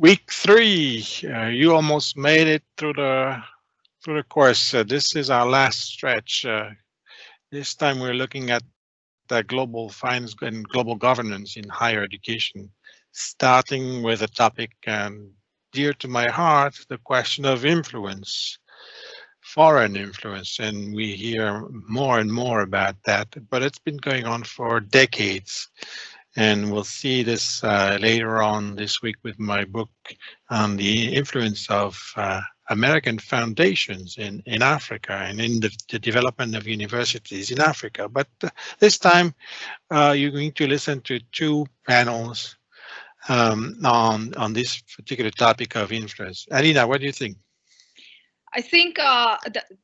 Week three, you almost made it through the course. This is our last stretch. This time we're looking at global finance and global governance in higher education, starting with a topic dear to my heart, the question of influence, foreign influence. And we hear more and more about that, but it's been going on for decades. And we'll see this later on this week with my book on the influence of American foundations in Africa and in the development of universities in Africa. But this time you're going to listen to two panels on this particular topic of influence. Alina, what do you think? I think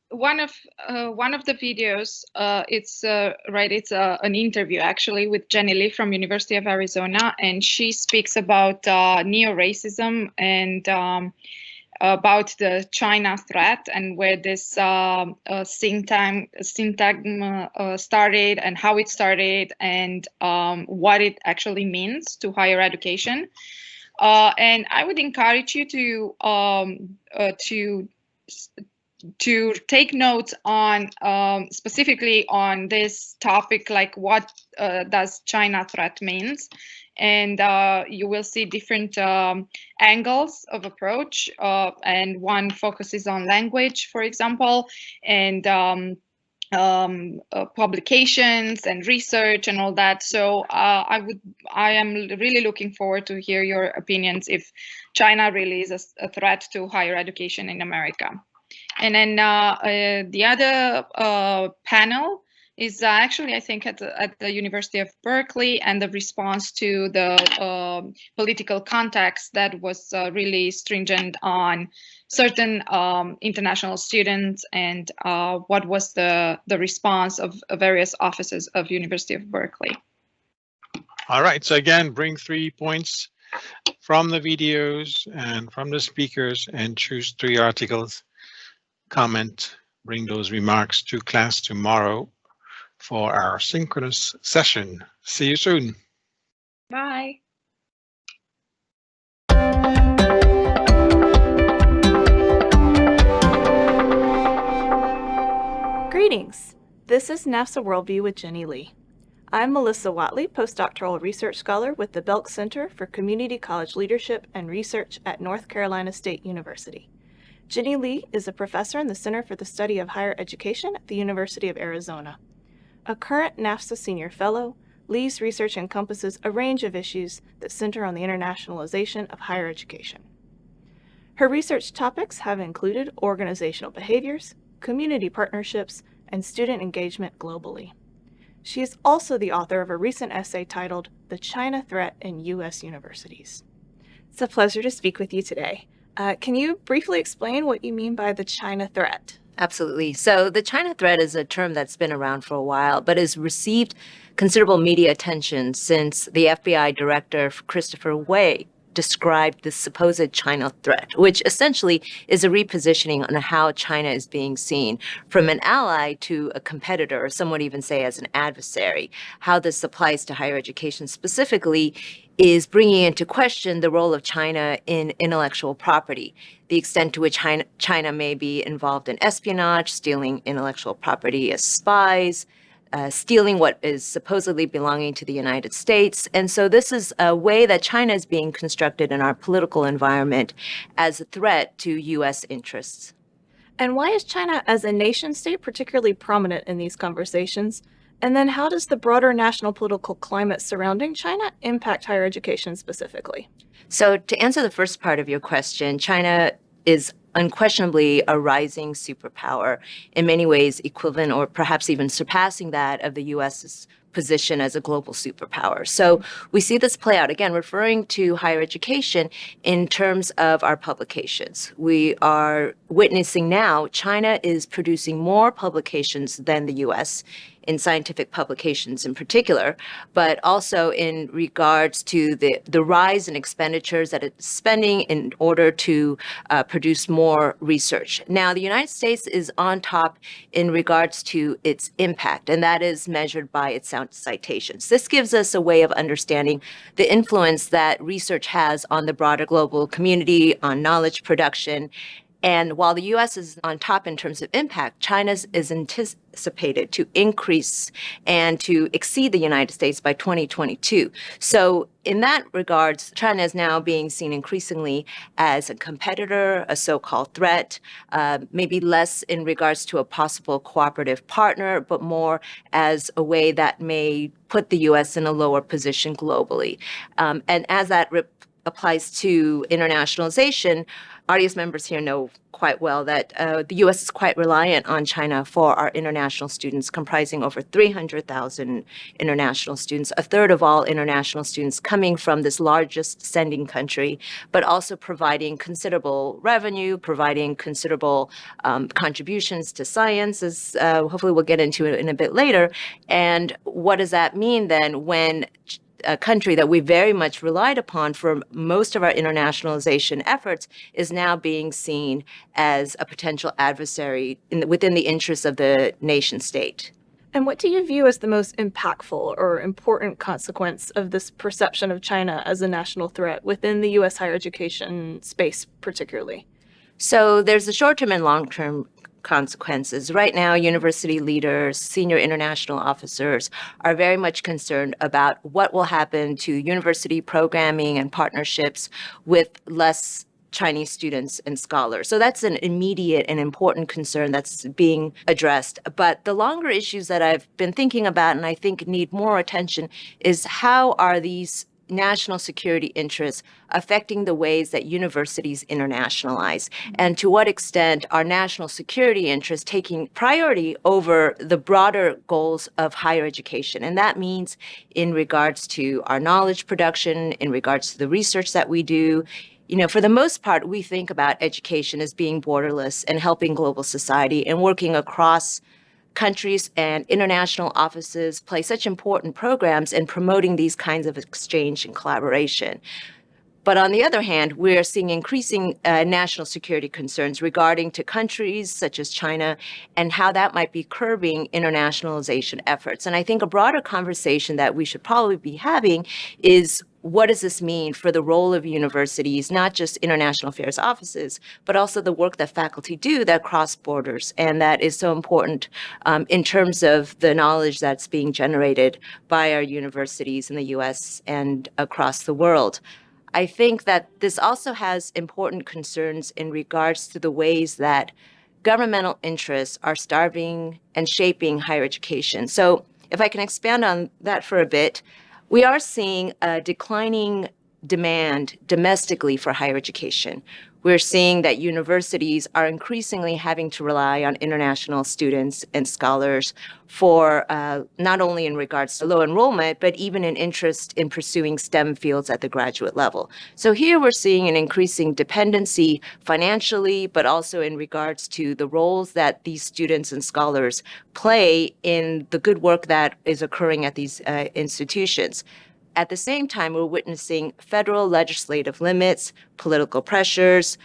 one of the videos, it's an interview actually with Jenny Lee from University of Arizona, and she speaks about neo-racism and about the China threat and where this syntagm started and how it started and what it actually means to higher education. And I would encourage you to take notes on specifically on this topic, like what does China threat means, and you will see different angles of approach, and one focuses on language, for example, and publications and research and all that. So I am really looking forward to hear your opinions if China really is a threat to higher education in America. And then the other panel is actually, I think, at the University of Berkeley, and the response to the political context that was really stringent on certain international students, and what was the response of various offices of University of Berkeley. All right, so again, bring 3 points from the videos and from the speakers and choose 3 articles. Comment, bring those remarks to class tomorrow for our synchronous session. See you soon. Bye. Greetings. This is NAFSA Worldview with Jenny Lee. I'm Melissa Watley, postdoctoral research scholar with the Belk Center for Community College Leadership and Research at North Carolina State University. Jenny Lee is a professor in the Center for the Study of Higher Education at the University of Arizona. A current NAFSA Senior Fellow, Lee's research encompasses a range of issues that center on the internationalization of higher education. Her research topics have included organizational behaviors, community partnerships, and student engagement globally. She is also the author of a recent essay titled The China Threat in U.S. Universities. It's a pleasure to speak with you today. Can you briefly explain what you mean by the China threat? Absolutely. So the China threat is a term that's been around for a while, but has received considerable media attention since the FBI Director Christopher Wray described the supposed China threat, which essentially is a repositioning on how China is being seen from an ally to a competitor, or some would even say as an adversary. How this applies to higher education specifically is bringing into question the role of China in intellectual property, the extent to which China may be involved in espionage, stealing intellectual property as spies, stealing what is supposedly belonging to the United States. And so this is a way that China is being constructed in our political environment as a threat to U.S. interests. And why is China as a nation state particularly prominent in these conversations? And then how does the broader national political climate surrounding China impact higher education specifically? So to answer the first part of your question, China is unquestionably a rising superpower, in many ways equivalent or perhaps even surpassing that of the U.S.'s position as a global superpower. So we see this play out, again, referring to higher education in terms of our publications. We are witnessing now China is producing more publications than the U.S. in scientific publications in particular, but also in regards to the rise in expenditures that it's spending in order to produce more research. Now, the United States is on top in regards to its impact, and that is measured by its citations. This gives us a way of understanding the influence that research has on the broader global community, on knowledge production. And while the U.S. is on top in terms of impact, China's is anticipated to increase and to exceed the United States by 2022. So in that regards, China is now being seen increasingly as a competitor, a so-called threat, maybe less in regards to a possible cooperative partner, but more as a way that may put the U.S. in a lower position globally. And as that applies to internationalization, audience members here know quite well that the U.S. is quite reliant on China for our international students, comprising over 300,000 international students, a third of all international students coming from this largest sending country, but also providing considerable revenue, providing considerable contributions to science, as hopefully we'll get into it in a bit later. And what does that mean then when a country that we very much relied upon for most of our internationalization efforts is now being seen as a potential adversary within the interests of the nation state? And what do you view as the most impactful or important consequence of this perception of China as a national threat within the U.S. higher education space particularly? So there's the short-term and long-term consequences. Right now, university leaders, senior international officers are very much concerned about what will happen to university programming and partnerships with less Chinese students and scholars. So that's an immediate and important concern that's being addressed. But the longer issues that I've been thinking about and I think need more attention is how are these national security interests affecting the ways that universities internationalize, and to what extent are national security interests taking priority over the broader goals of higher education. And that means in regards to our knowledge production, in regards to the research that we do. You know, for the most part, we think about education as being borderless and helping global society and working across countries, and international offices play such important programs in promoting these kinds of exchange and collaboration. But on the other hand, we are seeing increasing national security concerns regarding to countries such as China and how that might be curbing internationalization efforts. And I think a broader conversation that we should probably be having is, what does this mean for the role of universities, not just international affairs offices, but also the work that faculty do that cross borders and that is so important in terms of the knowledge that's being generated by our universities in the US and across the world. I think that this also has important concerns in regards to the ways that governmental interests are starving and shaping higher education. So if I can expand on that for a bit, we are seeing a declining demand domestically for higher education. We're seeing that universities are increasingly having to rely on international students and scholars for not only in regards to low enrollment, but even an interest in pursuing STEM fields at the graduate level. So here we're seeing an increasing dependency financially, but also in regards to the roles that these students and scholars play in the good work that is occurring at these institutions. At the same time, we're witnessing federal legislative limits, political pressures,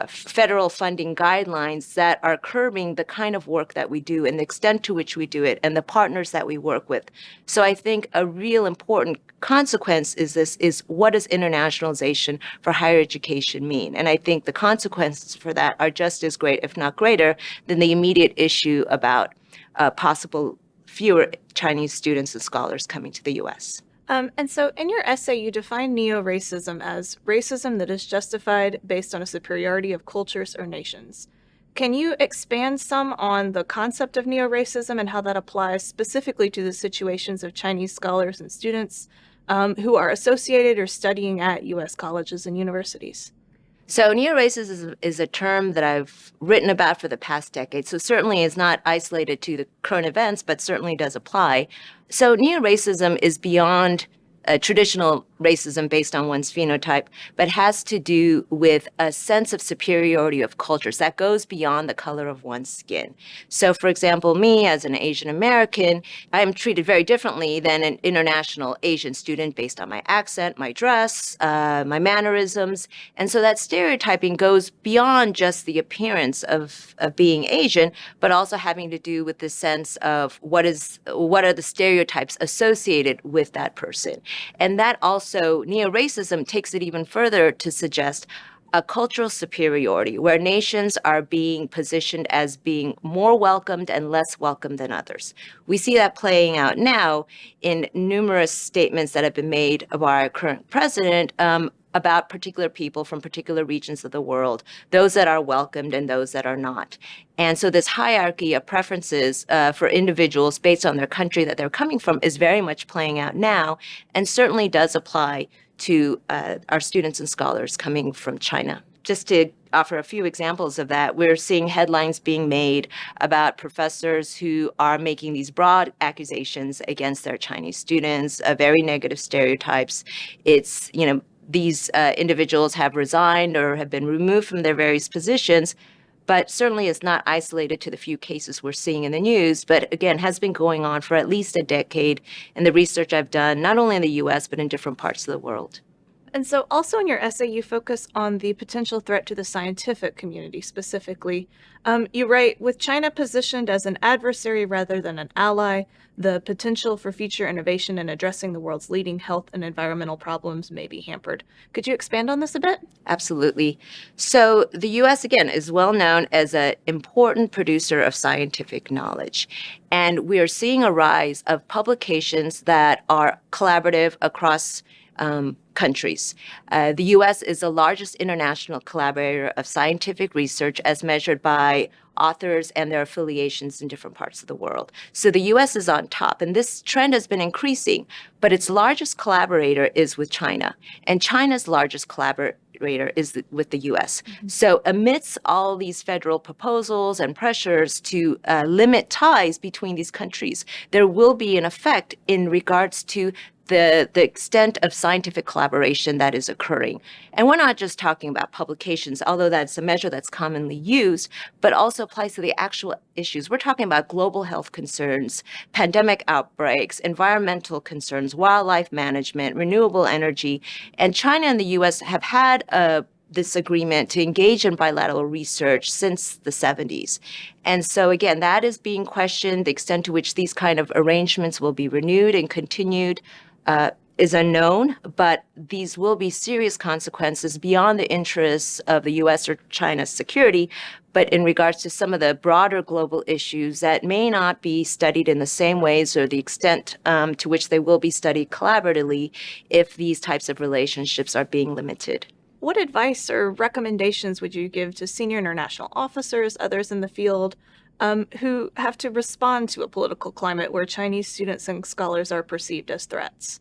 federal funding guidelines that are curbing the kind of work that we do and the extent to which we do it and the partners that we work with. So I think a real important consequence is what does internationalization for higher education mean? And I think the consequences for that are just as great, if not greater, than the immediate issue about possible fewer Chinese students and scholars coming to the U.S. And so in your essay, you define neo-racism as racism that is justified based on a superiority of cultures or nations. Can you expand some on the concept of neo-racism and how that applies specifically to the situations of Chinese scholars and students who are associated or studying at U.S. colleges and universities? So neo-racism is a term that I've written about for the past decade. So certainly is not isolated to the current events, but certainly does apply. So neo-racism is beyond traditional racism based on one's phenotype, but has to do with a sense of superiority of cultures that goes beyond the color of one's skin. So, for example, me as an Asian American, I am treated very differently than an international Asian student based on my accent, my dress, my mannerisms. And so that stereotyping goes beyond just the appearance of being Asian, but also having to do with the sense of what are the stereotypes associated with that person. And that also, neo-racism takes it even further to suggest a cultural superiority where nations are being positioned as being more welcomed and less welcomed than others. We see that playing out now in numerous statements that have been made by our current president about particular people from particular regions of the world, those that are welcomed and those that are not. And so this hierarchy of preferences for individuals based on their country that they're coming from is very much playing out now, and certainly does apply to our students and scholars coming from China. Just to offer a few examples of that, we're seeing headlines being made about professors who are making these broad accusations against their Chinese students, very negative stereotypes. It's, these individuals have resigned or have been removed from their various positions, but certainly is not isolated to the few cases we're seeing in the news, but again, has been going on for at least a decade in the research I've done, not only in the US, but in different parts of the world. And so also in your essay, you focus on the potential threat to the scientific community specifically. You write, with China positioned as an adversary rather than an ally, the potential for future innovation in addressing the world's leading health and environmental problems may be hampered. Could you expand on this a bit? Absolutely. So the U.S., again, is well known as an important producer of scientific knowledge. And we are seeing a rise of publications that are collaborative across countries. The U.S. is the largest international collaborator of scientific research as measured by authors and their affiliations in different parts of the world. So the U.S. is on top, and this trend has been increasing, but its largest collaborator is with China, and China's largest collaborator is with the U.S. Mm-hmm. So amidst all these federal proposals and pressures to limit ties between these countries, there will be an effect in regards to the extent of scientific collaboration that is occurring. And we're not just talking about publications, although that's a measure that's commonly used, but also applies to the actual issues. We're talking about global health concerns, pandemic outbreaks, environmental concerns, wildlife management, renewable energy. And China and the U.S. have had this agreement to engage in bilateral research since the 70s. And so, again, that is being questioned. The extent to which these kind of arrangements will be renewed and continued is unknown, but these will be serious consequences beyond the interests of the U.S. or China's security, but in regards to some of the broader global issues that may not be studied in the same ways or the extent to which they will be studied collaboratively if these types of relationships are being limited. What advice or recommendations would you give to senior international officers, others in the field, who have to respond to a political climate where Chinese students and scholars are perceived as threats?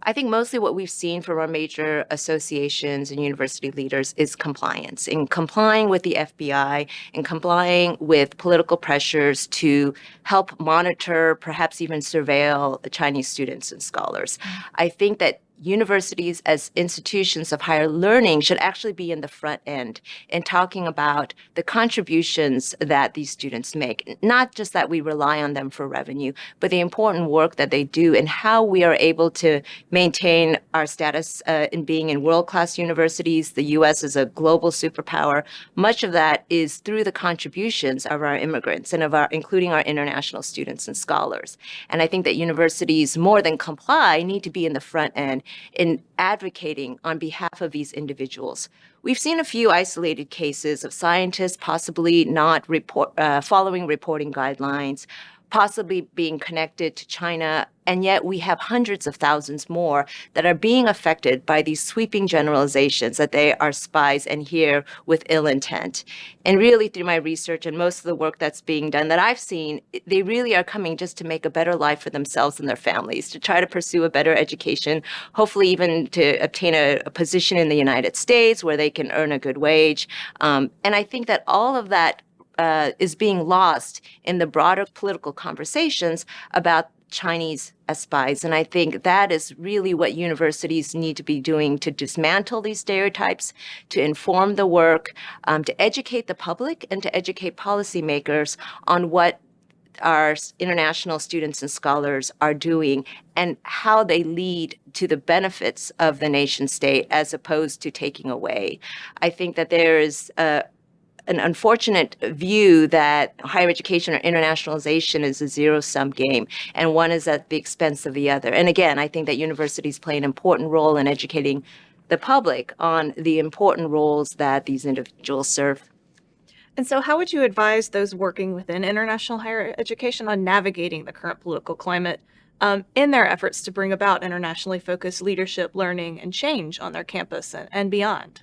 I think mostly what we've seen from our major associations and university leaders is compliance, in complying with the FBI and complying with political pressures to help monitor, perhaps even surveil Chinese students and scholars. I think that universities as institutions of higher learning should actually be in the front end in talking about the contributions that these students make, not just that we rely on them for revenue, but the important work that they do and how we are able to maintain our status in being in world-class universities. The U.S. is a global superpower. Much of that is through the contributions of our immigrants and including our international students and scholars. And I think that universities, more than comply, need to be in the front end in advocating on behalf of these individuals. We've seen a few isolated cases of scientists possibly not following reporting guidelines, possibly being connected to China, and yet we have hundreds of thousands more that are being affected by these sweeping generalizations that they are spies and here with ill intent. And really through my research and most of the work that's being done that I've seen, they really are coming just to make a better life for themselves and their families, to try to pursue a better education, hopefully even to obtain a position in the United States where they can earn a good wage. And I think that all of that is being lost in the broader political conversations about Chinese as spies. And I think that is really what universities need to be doing to dismantle these stereotypes, to inform the work, to educate the public and to educate policymakers on what our international students and scholars are doing and how they lead to the benefits of the nation state as opposed to taking away. I think that there is an unfortunate view that higher education or internationalization is a zero-sum game, and one is at the expense of the other. And again, I think that universities play an important role in educating the public on the important roles that these individuals serve. And so how would you advise those working within international higher education on navigating the current political climate in their efforts to bring about internationally focused leadership, learning, and change on their campus and beyond?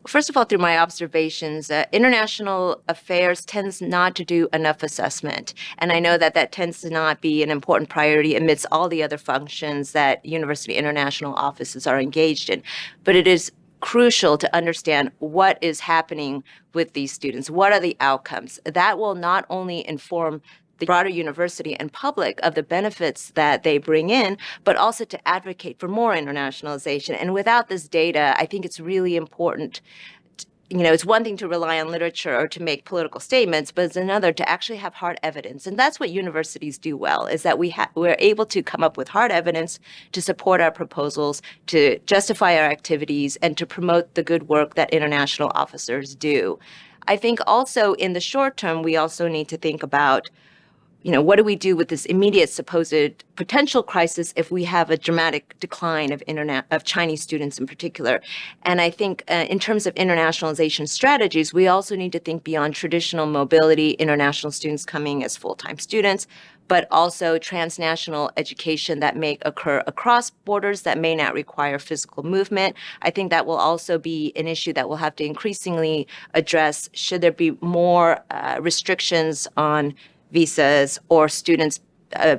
First of all, through my observations, international affairs tends not to do enough assessment. And I know that that tends to not be an important priority amidst all the other functions that university international offices are engaged in. But it is crucial to understand what is happening with these students. What are the outcomes? That will not only inform the broader university and public of the benefits that they bring in, but also to advocate for more internationalization. And without this data, I think it's really important. It's one thing to rely on literature or to make political statements, but it's another to actually have hard evidence. And that's what universities do well, is that we're able to come up with hard evidence to support our proposals, to justify our activities, and to promote the good work that international officers do. I think also in the short term, we also need to think about what do we do with this immediate supposed potential crisis if we have a dramatic decline of Chinese students in particular? And I think in terms of internationalization strategies, we also need to think beyond traditional mobility, international students coming as full-time students, but also transnational education that may occur across borders that may not require physical movement. I think that will also be an issue that we'll have to increasingly address. Should there be more restrictions on visas or students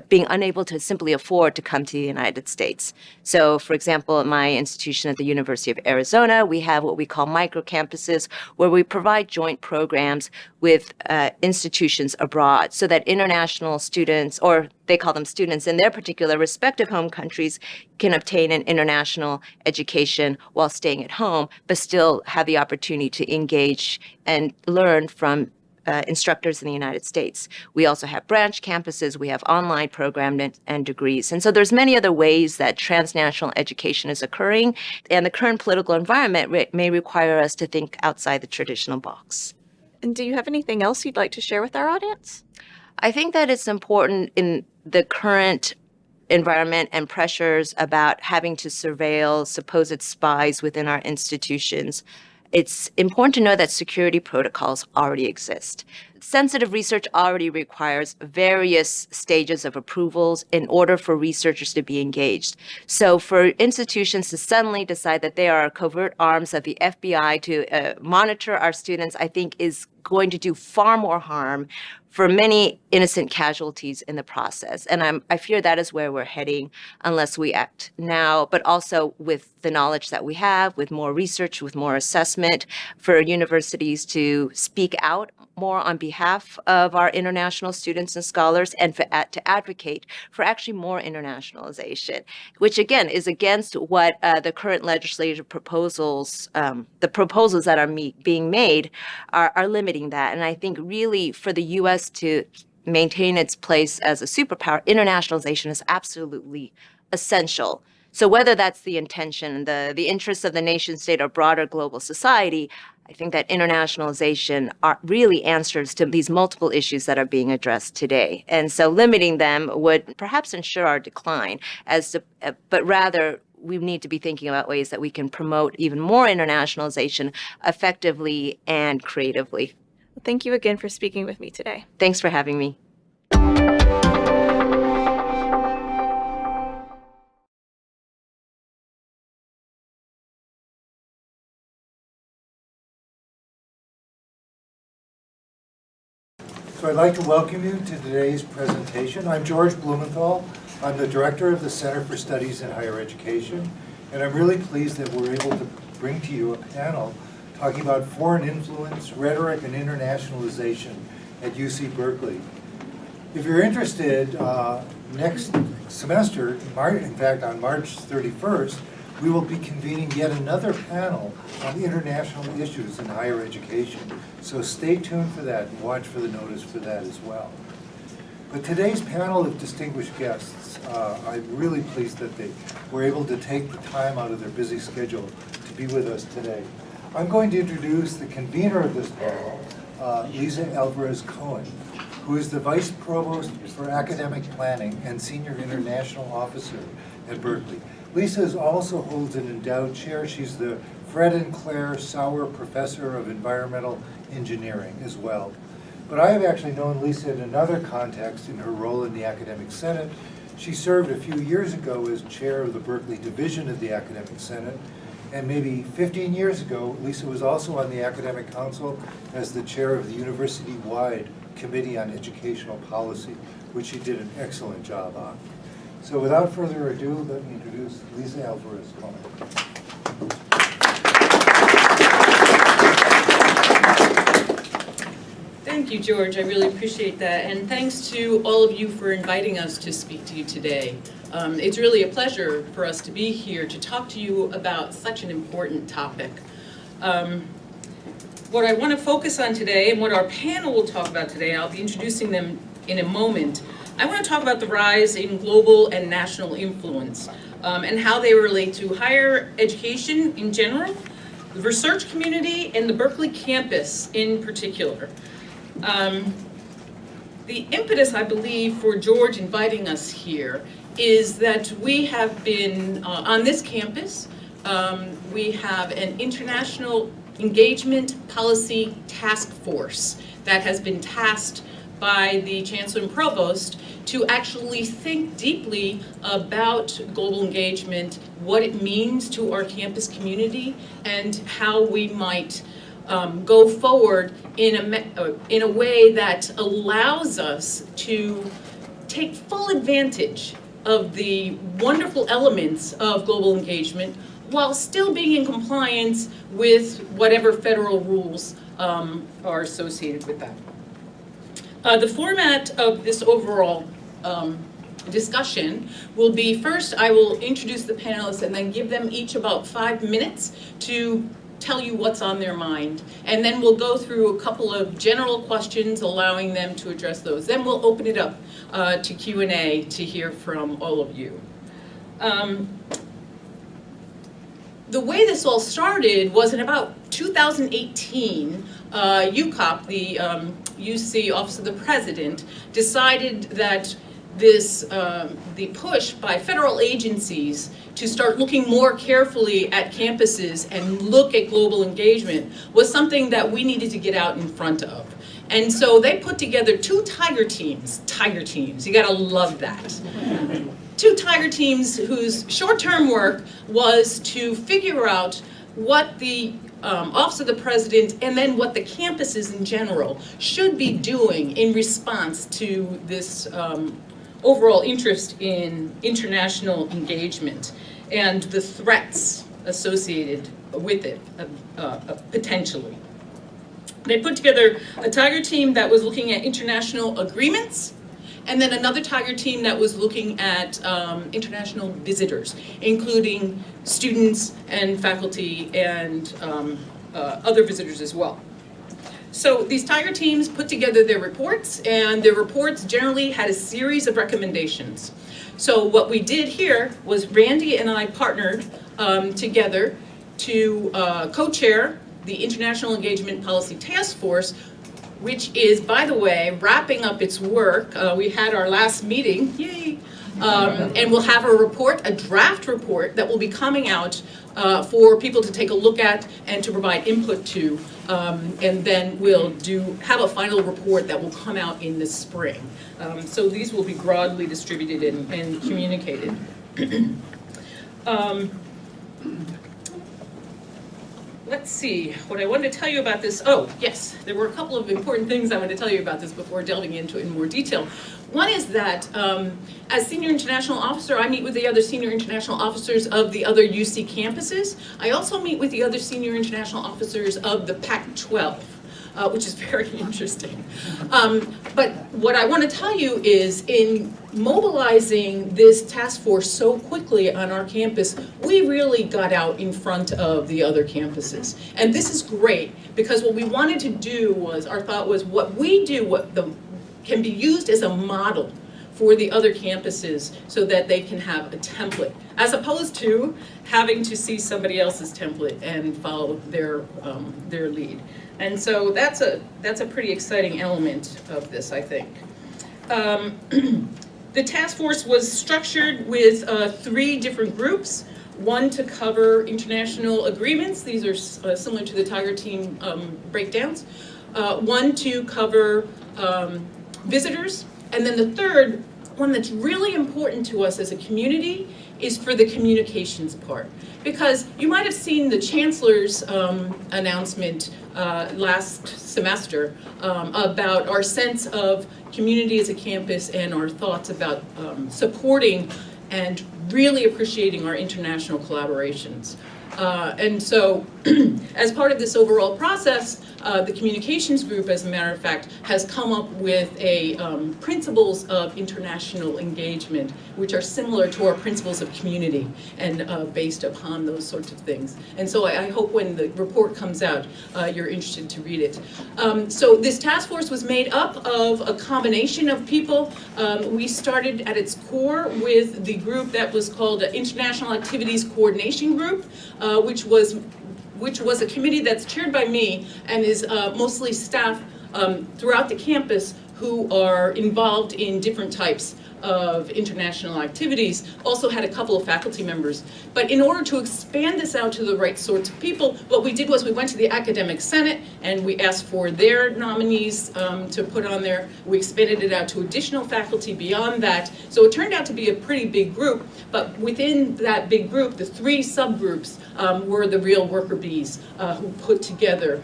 being unable to simply afford to come to the United States? So, for example, at my institution at the University of Arizona, we have what we call microcampuses, where we provide joint programs with institutions abroad so that international students, or they call them students in their particular respective home countries, can obtain an international education while staying at home, but still have the opportunity to engage and learn from instructors in the United States. We also have branch campuses, we have online programs and degrees. And so there's many other ways that transnational education is occurring, and the current political environment may require us to think outside the traditional box. And do you have anything else you'd like to share with our audience? I think that it's important in the current environment and pressures about having to surveil supposed spies within our institutions. It's important to know that security protocols already exist. Sensitive research already requires various stages of approvals in order for researchers to be engaged. So for institutions to suddenly decide that they are covert arms of the FBI to monitor our students, I think is going to do far more harm for many innocent casualties in the process. And I fear that is where we're heading unless we act now, but also with the knowledge that we have, with more research, with more assessment, for universities to speak out more on behalf of our international students and scholars, and to advocate for actually more internationalization, which again is against what the current legislative proposals, the proposals that are being made are limiting that. And I think really for the U.S. to maintain its place as a superpower, internationalization is absolutely essential. So whether that's the intention, the interests of the nation state or broader global society, I think that internationalization really answers to these multiple issues that are being addressed today. And so limiting them would perhaps ensure our decline, but rather we need to be thinking about ways that we can promote even more internationalization effectively and creatively. Thank you again for speaking with me today. Thanks for having me. So I'd like to welcome you to today's presentation. I'm George Blumenthal. I'm the director of the Center for Studies in Higher Education, and I'm really pleased that we're able to bring to you a panel talking about foreign influence, rhetoric, and internationalization at UC Berkeley. If you're interested, next semester, in fact on March 31st, we will be convening yet another panel on international issues in higher education. So stay tuned for that and watch for the notice for that as well. But today's panel of distinguished guests, I'm really pleased that they were able to take the time out of their busy schedule to be with us today. I'm going to introduce the convener of this panel, Lisa Alvarez-Cohen, who is the Vice Provost for Academic Planning and Senior International Officer at Berkeley. Lisa also holds an endowed chair. She's the Fred and Claire Sauer Professor of Environmental Engineering as well. But I have actually known Lisa in another context in her role in the Academic Senate. She served a few years ago as chair of the Berkeley Division of the Academic Senate. And maybe 15 years ago, Lisa was also on the Academic Council as the chair of the university-wide Committee on Educational Policy, which she did an excellent job on. So without further ado, let me introduce Lisa Alvarez-Cohen. Thank you, George. I really appreciate that. And thanks to all of you for inviting us to speak to you today. It's really a pleasure for us to be here to talk to you about such an important topic. What I want to focus on today and what our panel will talk about today, I'll be introducing them in a moment. I want to talk about the rise in global and national influence and how they relate to higher education in general, the research community, and the Berkeley campus in particular. The impetus, I believe, for George inviting us here is that we have been, on this campus, we have an international engagement policy task force that has been tasked by the Chancellor and Provost to actually think deeply about global engagement, what it means to our campus community, and how we might go forward in a way that allows us to take full advantage of the wonderful elements of global engagement while still being in compliance with whatever federal rules are associated with that. The format of this overall discussion will be, first I will introduce the panelists and then give them each about 5 minutes to tell you what's on their mind. And then we'll go through a couple of general questions, allowing them to address those. Then we'll open it up to Q&A to hear from all of you. The way this all started was in about 2018, UCOP, the UC Office of the President, decided that the push by federal agencies to start looking more carefully at campuses and look at global engagement was something that we needed to get out in front of. And so they put together 2 tiger teams, you gotta love that. 2 tiger teams whose short-term work was to figure out what the Office of the President and then what the campuses in general should be doing in response to this overall interest in international engagement and the threats associated with it, potentially. They put together a tiger team that was looking at international agreements, and then another tiger team that was looking at international visitors, including students and faculty and other visitors as well. So these tiger teams put together their reports, and their reports generally had a series of recommendations. So what we did here was Randy and I partnered together to co-chair the International Engagement Policy Task Force, which is, by the way, wrapping up its work. We had our last meeting, yay! And we'll have a draft report that will be coming out for people to take a look at and to provide input to. And then we'll have a final report that will come out in the spring. So these will be broadly distributed and communicated. Let's see, what I wanted to tell you about this, oh yes, there were a couple of important things I wanted to tell you about this before delving into it in more detail. One is that as Senior International Officer, I meet with the other Senior International Officers of the other UC campuses. I also meet with the other Senior International Officers of the Pac-12. which is very interesting. But what I want to tell you is in mobilizing this task force so quickly on our campus, we really got out in front of the other campuses. And this is great because what we wanted to do was, our thought was what we do can be used as a model for the other campuses so that they can have a template, as opposed to having to see somebody else's template and follow their lead. And so that's a pretty exciting element of this, I think. The task force was structured with 3 different groups. One to cover international agreements. These are similar to the Tiger Team breakdowns. One to cover visitors. And then the third one that's really important to us as a community is for the communications part. Because you might have seen the Chancellor's announcement last semester about our sense of community as a campus and our thoughts about supporting and really appreciating our international collaborations. And so as part of this overall process, the communications group, as a matter of fact, has come up with principles of international engagement, which are similar to our principles of community and based upon those sorts of things. And so I hope when the report comes out, you're interested to read it. So this task force was made up of a combination of people. We started at its core with the group that was called International Activities Coordination Group, which was a committee that's chaired by me and is mostly staff throughout the campus who are involved in different types of international activities, also had a couple of faculty members. But in order to expand this out to the right sorts of people, what we did was we went to the Academic Senate and we asked for their nominees to put on there. We expanded it out to additional faculty beyond that. So it turned out to be a pretty big group, but within that big group, the 3 subgroups were the real worker bees who put together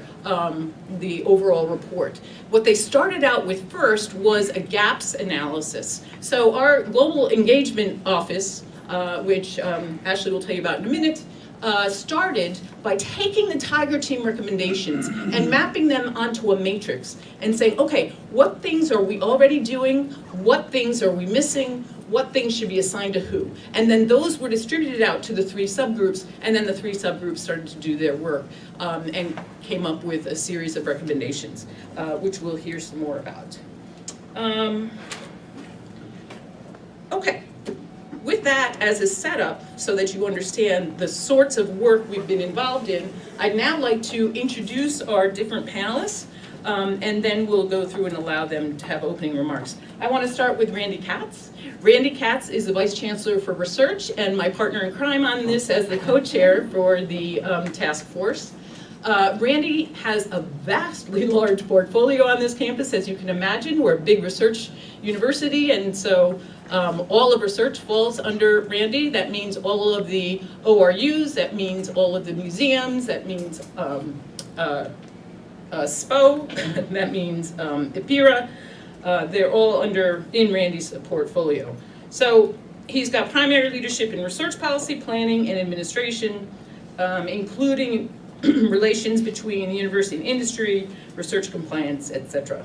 the overall report. What they started out with first was a gaps analysis. So our Global Engagement Office, which Ashley will tell you about in a minute, started by taking the Tiger Team recommendations and mapping them onto a matrix and saying, okay, what things are we already doing? What things are we missing? What things should be assigned to who? And then those were distributed out to the 3 subgroups, and then the 3 subgroups started to do their work and came up with a series of recommendations, which we'll hear some more about. Okay, with that as a setup, so that you understand the sorts of work we've been involved in, I'd now like to introduce our different panelists, and then we'll go through and allow them to have opening remarks. I want to start with Randy Katz. Randy Katz is the Vice Chancellor for Research and my partner in crime on this as the co-chair for the task force. Randy has a vastly large portfolio on this campus, as you can imagine. We're a big research university, and so all of research falls under Randy. That means all of the ORUs, that means all of the museums, that means SPO, that means IPIRA. They're all in Randy's portfolio. So he's got primary leadership in research policy, planning, and administration, including relations between the university and industry, research compliance, etc.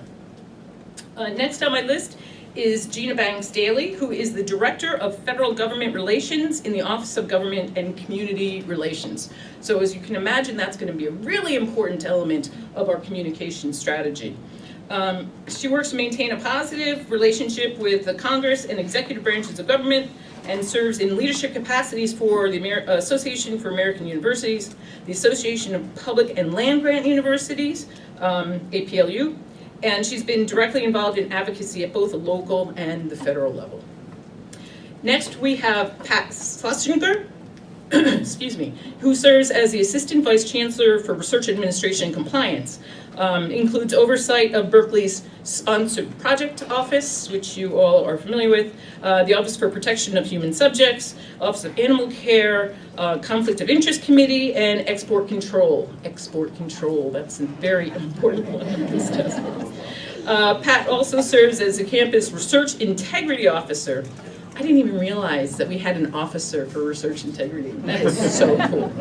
Next on my list is Gina Banks-Daly, who is the Director of Federal Government Relations in the Office of Government and Community Relations. So as you can imagine, that's going to be a really important element of our communication strategy. She works to maintain a positive relationship with the Congress and executive branches of government and serves in leadership capacities for the Association for American Universities, the Association of Public and Land Grant Universities, APLU, and she's been directly involved in advocacy at both the local and the federal level. Next, we have Pat Schlesinger, excuse me, who serves as the Assistant Vice Chancellor for Research Administration and Compliance. Includes oversight of Berkeley's sponsored project office, which you all are familiar with, the Office for Protection of Human Subjects, Office of Animal Care, Conflict of Interest Committee, and Export Control. Export Control, that's a very important one of this task force. Pat also serves as the campus Research Integrity Officer. I didn't even realize that we had an officer for research integrity. That is so cool.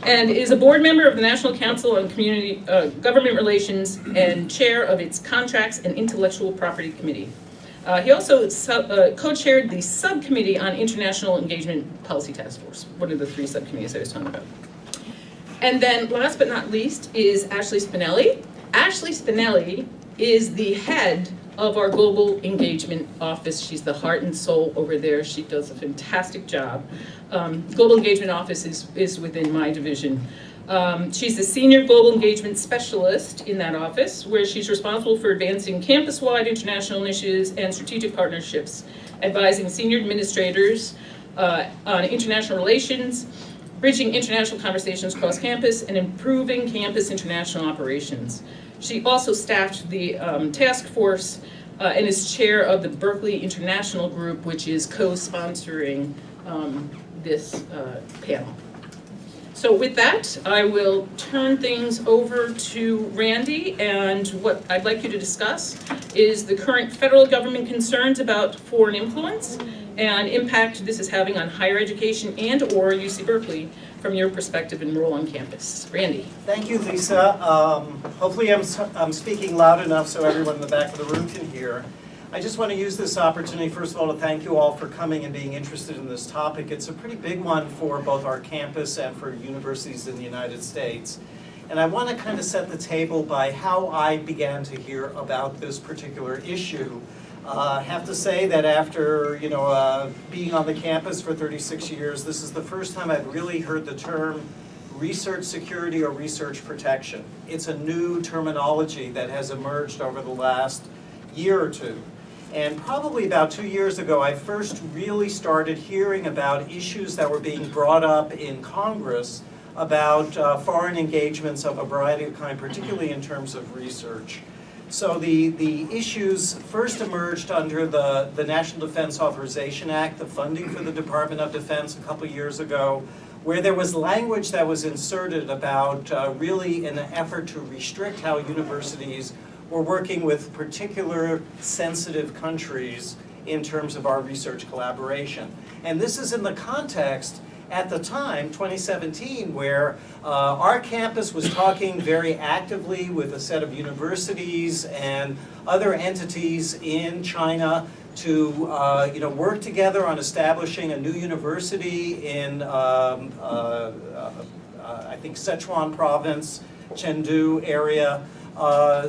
And is a board member of the National Council on Community Government Relations and chair of its Contracts and Intellectual Property Committee. He also co-chaired the Subcommittee on International Engagement Policy Task Force, one of the 3 subcommittees I was talking about. And then last but not least is Ashley Spinelli. Ashley Spinelli is the head of our Global Engagement Office. She's the heart and soul over there. She does a fantastic job. Global Engagement Office is within my division. She's the Senior Global Engagement Specialist in that office, where she's responsible for advancing campus-wide international initiatives and strategic partnerships, advising senior administrators on international relations, bridging international conversations across campus, and improving campus international operations. She also staffed the task force and is chair of the Berkeley International Group, which is co-sponsoring this panel. So with that, I will turn things over to Randy, and what I'd like you to discuss is the current federal government concerns about foreign influence and impact this is having on higher education and or UC Berkeley from your perspective and role on campus. Randy. Thank you, Lisa. Hopefully I'm speaking loud enough so everyone in the back of the room can hear. I just want to use this opportunity, first of all, to thank you all for coming and being interested in this topic. It's a pretty big one for both our campus and for universities in the United States. And I want to kind of set the table by how I began to hear about this particular issue. I have to say that after being on the campus for 36 years, this is the first time I've really heard the term research security or research protection. It's a new terminology that has emerged over the last year or two. And probably about 2 years ago, I first really started hearing about issues that were being brought up in Congress about foreign engagements of a variety of kind, particularly in terms of research. So the issues first emerged under the National Defense Authorization Act, the funding for the Department of Defense a couple years ago, where there was language that was inserted about really an effort to restrict how universities were working with particular sensitive countries in terms of our research collaboration. And this is in the context at the time, 2017, where our campus was talking very actively with a set of universities and other entities in China to work together on establishing a new university in, I think, Sichuan province, Chengdu area.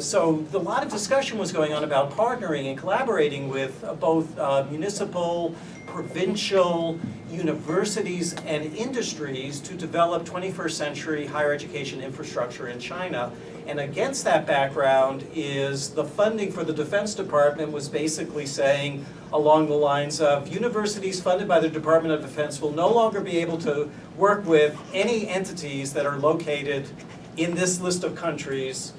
So a lot of discussion was going on about partnering and collaborating with both municipal, provincial, universities, and industries to develop 21st century higher education infrastructure in China. And against that background is the funding for the Defense Department was basically saying along the lines of universities funded by the Department of Defense will no longer be able to work with any entities that are located in this list of countries.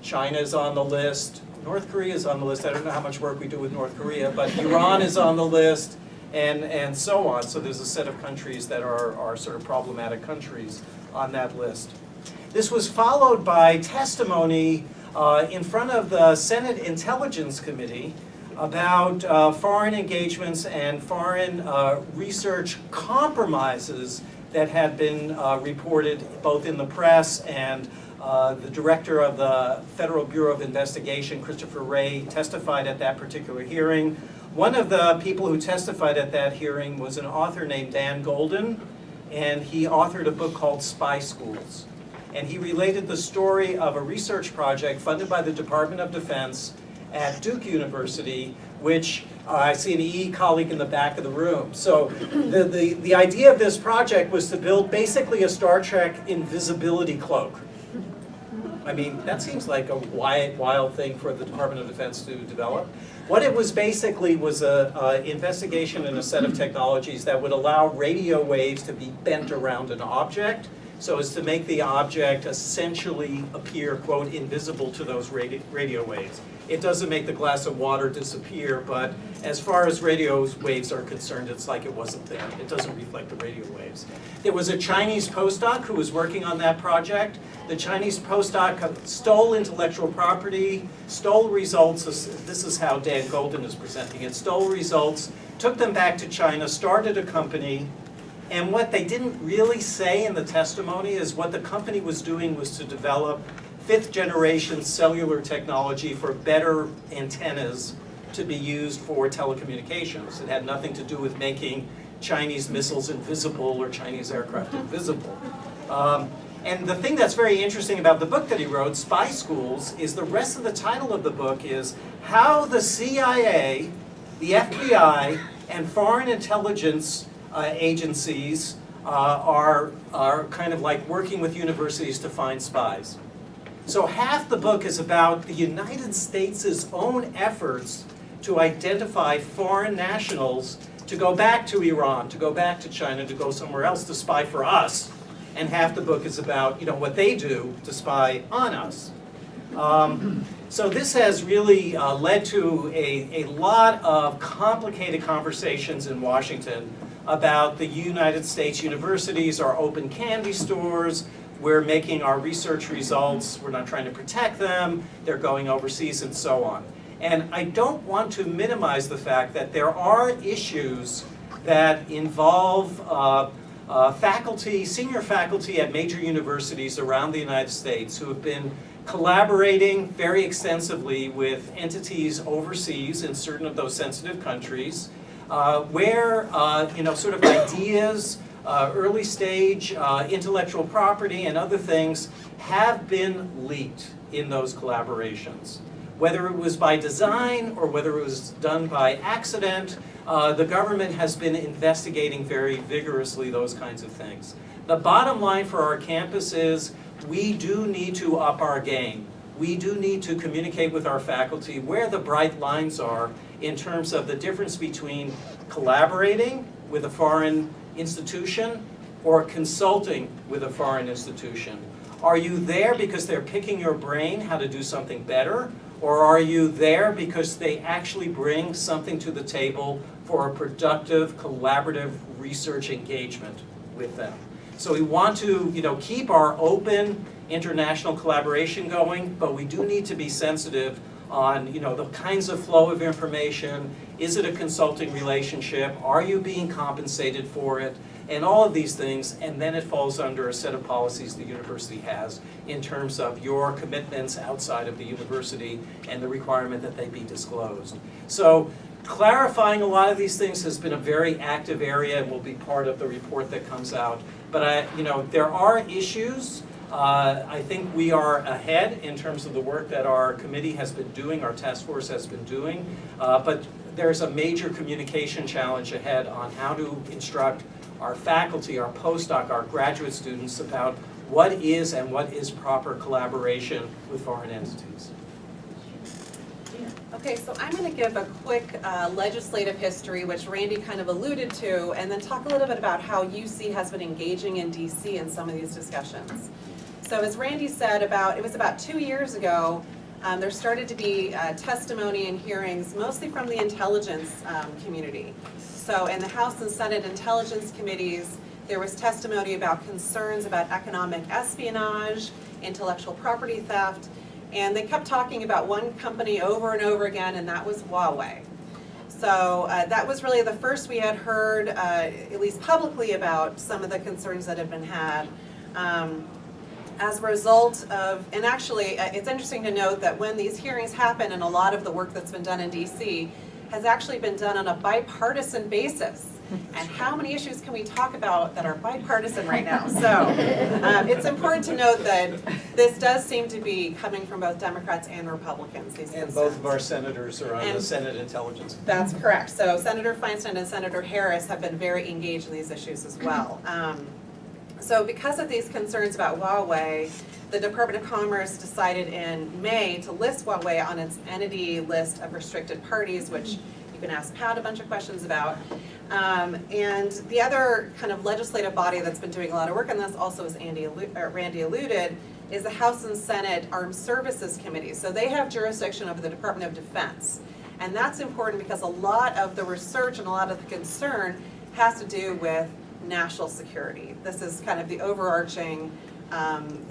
China is on the list, North Korea is on the list. I don't know how much work we do with North Korea, but Iran is on the list, and so on. So there's a set of countries that are sort of problematic countries on that list. This was followed by testimony in front of the Senate Intelligence Committee about foreign engagements and foreign research compromises that had been reported both in the press, and the director of the Federal Bureau of Investigation, Christopher Wray, testified at that particular hearing. One of the people who testified at that hearing was an author named Dan Golden, and he authored a book called Spy Schools. And he related the story of a research project funded by the Department of Defense at Duke University, which I see an EE colleague in the back of the room. So the idea of this project was to build basically a Star Trek invisibility cloak. I mean, that seems like a wild thing for the Department of Defense to develop. What it was basically was an investigation in a set of technologies that would allow radio waves to be bent around an object so as to make the object essentially appear, quote, invisible to those radio waves. It doesn't make the glass of water disappear, but as far as radio waves are concerned, it's like it wasn't there. It doesn't reflect the radio waves. There was a Chinese postdoc who was working on that project. The Chinese postdoc stole intellectual property, stole results. This is how Dan Golden is presenting it. Stole results took them back to China, started a company, and what they didn't really say in the testimony is what the company was doing was to develop 5th generation cellular technology for better antennas to be used for telecommunications. It had nothing to do with making Chinese missiles invisible or Chinese aircraft invisible. And the thing that's very interesting about the book that he wrote, Spy Schools, is the rest of the title of the book is how the CIA, the FBI, and foreign intelligence agencies are kind of like working with universities to find spies. So half the book is about the United States' own efforts to identify foreign nationals to go back to Iran, to go back to China, to go somewhere else to spy for us. And half the book is about, you know, what they do to spy on us. So this has really led to a lot of complicated conversations in Washington about the United States universities are open candy stores. We're making our research results, we're not trying to protect them, they're going overseas and so on. And I don't want to minimize the fact that there are issues that involve faculty, senior faculty at major universities around the United States who have been collaborating very extensively with entities overseas in certain of those sensitive countries, where sort of ideas, early stage intellectual property and other things have been leaked in those collaborations. Whether it was by design or whether it was done by accident, the government has been investigating very vigorously those kinds of things. The bottom line for our campus is we do need to up our game. We do need to communicate with our faculty where the bright lines are in terms of the difference between collaborating with a foreign institution or consulting with a foreign institution. Are you there because they're picking your brain how to do something better? Or are you there because they actually bring something to the table for a productive, collaborative research engagement with them? So we want to, keep our open international collaboration going, but we do need to be sensitive on, the kinds of flow of information. Is it a consulting relationship? Are you being compensated for it? And all of these things, and then it falls under a set of policies the university has in terms of your commitments outside of the university and the requirement that they be disclosed. So clarifying a lot of these things has been a very active area and will be part of the report that comes out. But there are issues. I think we are ahead in terms of the work that our committee has been doing, our task force has been doing. But there's a major communication challenge ahead on how to instruct our faculty, our postdoc, our graduate students about what is and what is proper collaboration with foreign entities. Okay, so I'm going to give a quick legislative history, which Randy kind of alluded to, and then talk a little bit about how UC has been engaging in DC in some of these discussions. So as Randy said, it was about 2 years ago, there started to be testimony and hearings, mostly from the intelligence community. So in the House and Senate Intelligence Committees, there was testimony about concerns about economic espionage, intellectual property theft, and they kept talking about one company over and over again, and that was Huawei. So that was really the first we had heard, at least publicly, about some of the concerns that had been had. As a result of, and actually it's interesting to note that when these hearings happen and a lot of the work that's been done in DC has actually been done on a bipartisan basis. And how many issues can we talk about that are bipartisan right now? So it's important to note that this does seem to be coming from both Democrats and Republicans. These And concerns. both of our senators are on the Senate Intelligence. That's correct. So Senator Feinstein and Senator Harris have been very engaged in these issues as well. So because of these concerns about Huawei, the Department of Commerce decided in May to list Huawei on its entity list of restricted parties, which you can ask Pat a bunch of questions about. And the other kind of legislative body that's been doing a lot of work on this, also as Randy alluded, is the House and Senate Armed Services Committee. So they have jurisdiction over the Department of Defense. And that's important because a lot of the research and a lot of the concern has to do with national security. This is kind of the overarching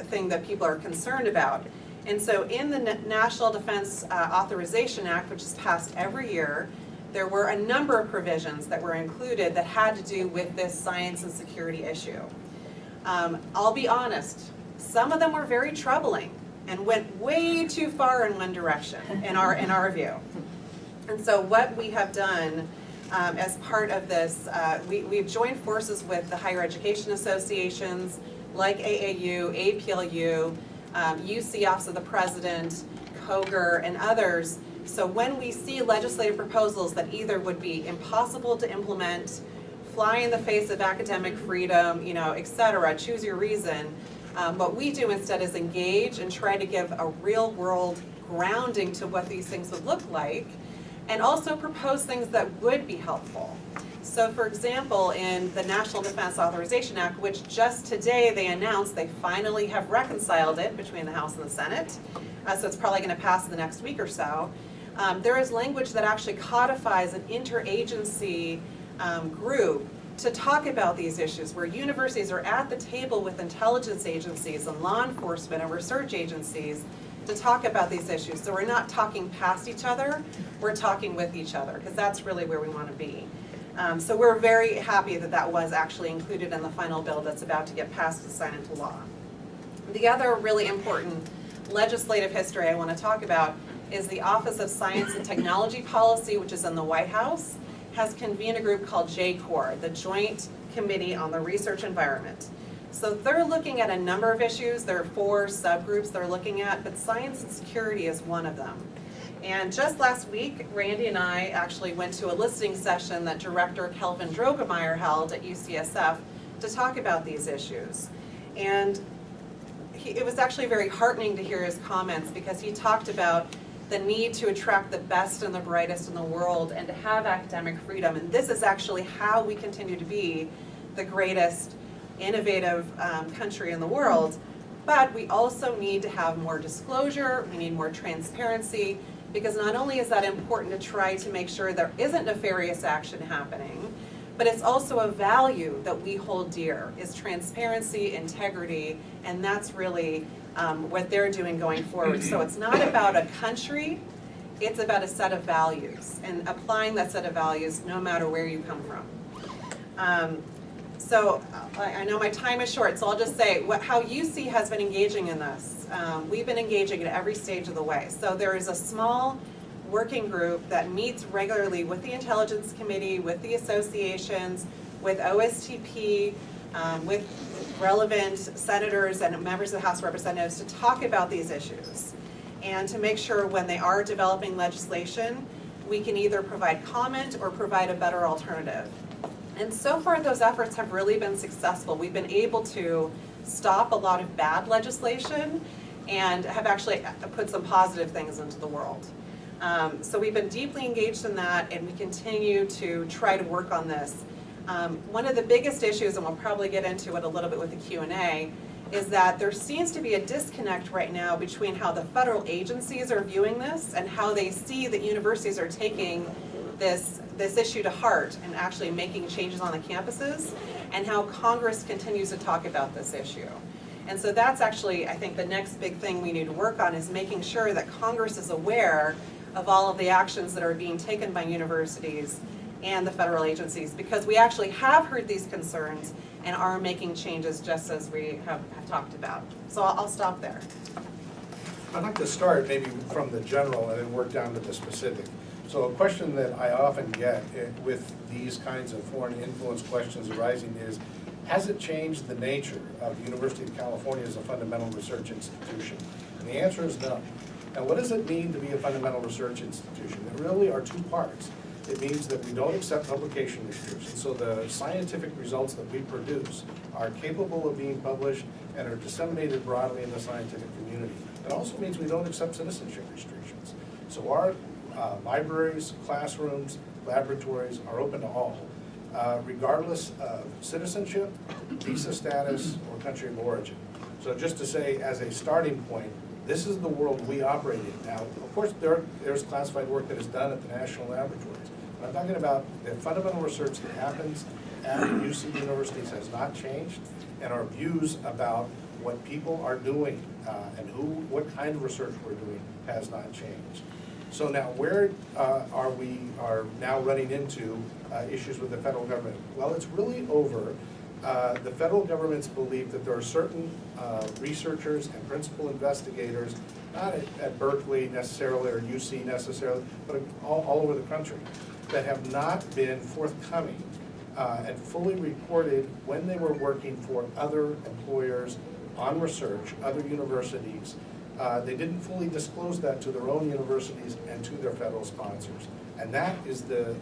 thing that people are concerned about. And so in the National Defense Authorization Act, which is passed every year, there were a number of provisions that were included that had to do with this science and security issue. I'll be honest, some of them were very troubling and went way too far in one direction, in our view. And so what we have done as part of this, we've joined forces with the higher education associations like AAU, APLU, UC Office of the President, COGR, and others. So when we see legislative proposals that either would be impossible to implement, fly in the face of academic freedom, et cetera, choose your reason, what we do instead is engage and try to give a real world grounding to what these things would look like, and also propose things that would be helpful. So for example, in the National Defense Authorization Act, which just today they announced they finally have reconciled it between the House and the Senate, so it's probably going to pass in the next week or so, there is language that actually codifies an interagency group to talk about these issues, where universities are at the table with intelligence agencies and law enforcement and research agencies to talk about these issues. So we're not talking past each other, we're talking with each other, because that's really where we want to be. So we're very happy that that was actually included in the final bill that's about to get passed and signed into law. The other really important legislative history I want to talk about is the Office of Science and Technology Policy, which is in the White House, has convened a group called JCORE, the Joint Committee on the Research Environment. So they're looking at a number of issues. There are 4 subgroups they're looking at, but science and security is one of them. And just last week, Randy and I actually went to a listening session that Director Kelvin Drogemeyer held at UCSF to talk about these issues. And it was actually very heartening to hear his comments, because he talked about the need to attract the best and the brightest in the world and to have academic freedom. And this is actually how we continue to be the greatest innovative country in the world. But we also need to have more disclosure, we need more transparency, because not only is that important to try to make sure there isn't nefarious action happening, but it's also a value that we hold dear, is transparency, integrity, and that's really what they're doing going forward. So it's not about a country, it's about a set of values, and applying that set of values no matter where you come from. So I know my time is short, so I'll just say how UC has been engaging in this. We've been engaging at every stage of the way. So there is a small working group that meets regularly with the Intelligence Committee, with the associations, with OSTP, with relevant senators and members of the House of Representatives to talk about these issues, and to make sure when they are developing legislation, we can either provide comment or provide a better alternative. And so far those efforts have really been successful. We've been able to stop a lot of bad legislation and have actually put some positive things into the world. So we've been deeply engaged in that, and we continue to try to work on this. One of the biggest issues, and we'll probably get into it a little bit with the Q&A, is that there seems to be a disconnect right now between how the federal agencies are viewing this and how they see that universities are taking this issue to heart and actually making changes on the campuses, and how Congress continues to talk about this issue. And so that's actually, I think, the next big thing we need to work on, is making sure that Congress is aware of all of the actions that are being taken by universities and the federal agencies, because we actually have heard these concerns and are making changes just as we have talked about. So I'll stop there. I'd like to start maybe from the general and then work down to the specific. So a question that I often get with these kinds of foreign influence questions arising is, has it changed the nature of the University of California as a fundamental research institution? And the answer is no. Now, what does it mean to be a fundamental research institution? There really are 2 parts. It means that we don't accept publication restrictions, so the scientific results that we produce are capable of being published and are disseminated broadly in the scientific community. It also means we don't accept citizenship restrictions. So our libraries, classrooms, laboratories are open to all, regardless of citizenship, visa status, or country of origin. So just to say, as a starting point, this is the world we operate in. Now, of course, there's classified work that is done at the national laboratories. But I'm talking about the fundamental research that happens at UC universities has not changed, and our views about what people are doing and what kind of research we're doing has not changed. So now where are now running into issues with the federal government? Well, it's really over the federal government's belief that there are certain researchers and principal investigators, not at Berkeley necessarily or UC necessarily, but all over the country, that have not been forthcoming and fully reported when they were working for other employers on research, other universities. They didn't fully disclose that to their own universities and to their federal sponsors. And that is the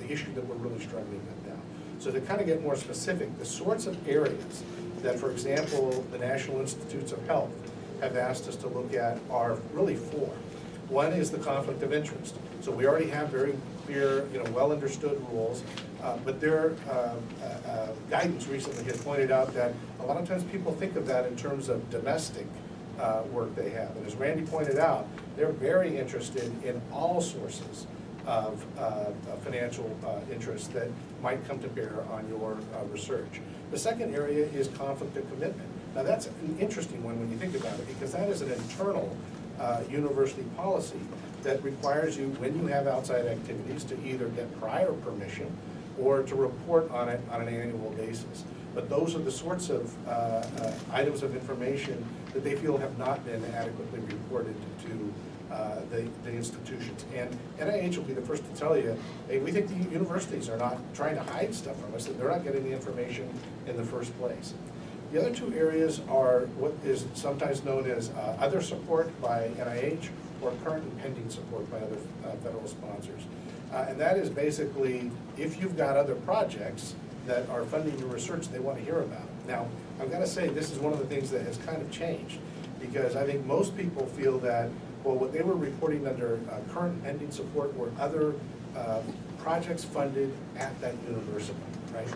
issue that we're really struggling with now. So to kind of get more specific, the sorts of areas that, for example, the National Institutes of Health have asked us to look at are really four. One is the conflict of interest. So we already have very clear, well understood rules, but their guidance recently has pointed out that a lot of times people think of that in terms of domestic work they have. And as Randy pointed out, they're very interested in all sources of financial interests that might come to bear on your research. The second area is conflict of commitment. Now that's an interesting one when you think about it, because that is an internal university policy that requires you, when you have outside activities, to either get prior permission or to report on it on an annual basis. But those are the sorts of items of information that they feel have not been adequately reported to the institutions. And NIH will be the first to tell you, hey, we think the universities are not trying to hide stuff from us, that they're not getting the information in the first place. The other two areas are what is sometimes known as other support by NIH or current and pending support by other federal sponsors. And that is basically, if you've got other projects that are funding your research they want to hear about. Now, I've got to say, this is one of the things that has kind of changed, because I think most people feel that, well, what they were reporting under current and pending support were other projects funded at that university, right?